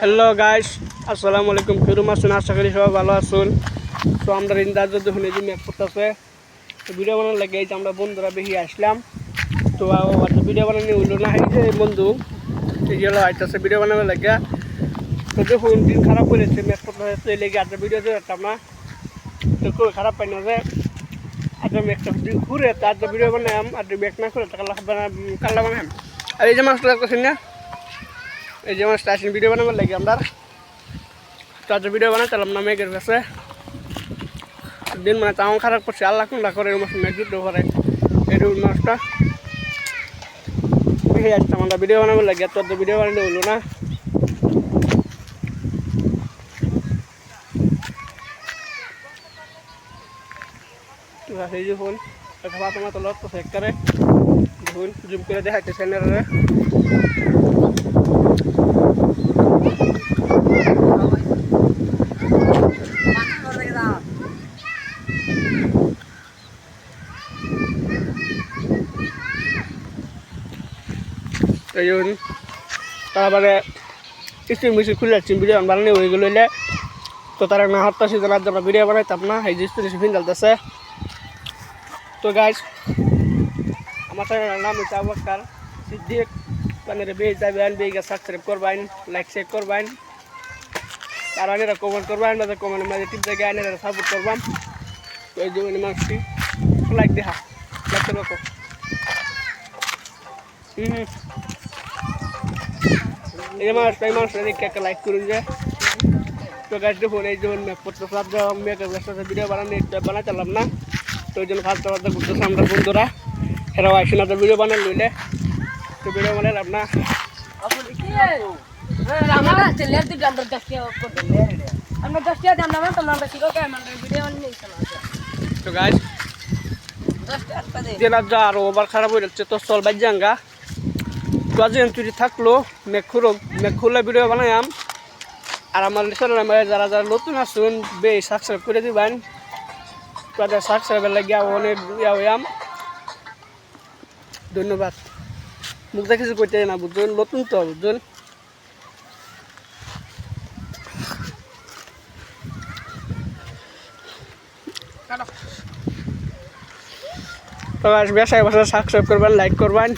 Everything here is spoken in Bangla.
হ্যালো গাইস, আসসালামু আলাইকুম। ফিরুম আসুন, আশা করি সবাই ভালো আসুন। তো আমরা ইন্দাজ দেখুন এই যে ম্যাপ করতেছে। তো ভিডিও বানানোর লাগে এই যে আমরা বন্ধুরা বেশি আসলাম। তো ভিডিও বানানো হইলো না, এই যে বন্ধু এই যে আইতেছে ভিডিও বানানোর লাগে। তো দেখুন দিন খারাপ করেছে, ম্যাপ করতে হচ্ছে এই লেগে আজকে ভিডিও দিয়ে রাখতাম না। তো খুব খারাপ পাই না যে আজকে ম্যাপটা ঘুরে তার ভিডিও বানাম আর ম্যাক না করে কাল্লা বানাম। আর এই যে মাছটা করছেন না, এই যে মাছটা আসেন ভিডিও বানাবার লাগে আমরা। তো আজ ভিডিও বানাইছিলাম না মেঘের কাছে দিন মানে তাও খারাপ করছে। আল্লাহ কোনটা করে মাছ মেঘ যুদ্ধ করে এই মাছটা দেখে আসতাম আমরা ভিডিও বানাবার লাগে। তো ভিডিও বানাতে হইলো না। এই যে ফোন তোমার তোলা তো চেক করে দেখুন, জুম করে দেখাচ্ছে চ্যানেলে। এই জন্য তারপরে স্ক্রিন মিশিন খুলে যাচ্ছি ভিডিও বানানো হয়ে গেলো। তো তারা না হাতটা সেজন্য আজ আমরা ভিডিও বানাইতাম না, এই যে স্ক্রিন ফিন চলতেছে। তো গাইস, আমার চ্যানেলের নাম হচ্ছে আবুবকর সিদ্দিক। আপনারা বেশ যাবেন, বেগে সাবস্ক্রাইব করবেন, লাইক শেয়ার করবেন, আর আনেরা কমেন্ট করবেন, কমেন্টের মাঝে টিপ জায়গায় আনেরা সাপোর্ট করবাম। তো এই যে মানুষটি লাইক দেখা লাইক করবো। এই মানুষটা দেখে একটা লাইক করুন যে। তো গাছ দেখুন এই যেমন ভিডিও বানাইছিলাম না, তো ওই জন্য ফালতু ফালতু ঘুরতেছে আমরা বন্ধুরা। এরাও আসে না, তো ভিডিও বানাই লইলে তো ভিডিও বানাইলাম না। তো গাছ যা আরো ওভার খারাপ হয়ে যাচ্ছে, তো চল বাজ জাঙ্গা। তো আজ চুরি থাকলো মেঘ খুললে ভিডিও বানাইম। আর আমার যারা যারা নতুন আসুন বেশ সাবস্ক্রাইব করে দিবেন। তাদের সাবস্ক্রাইবের লাগে অনেক হইয়াম। ধন্যবাদ। মুখটা কিছু করতে না, বুঝছেন, নতুন তো বুঝছেন। তো বেশায় বসে সাবস্ক্রাইব করবেন, লাইক করবেন।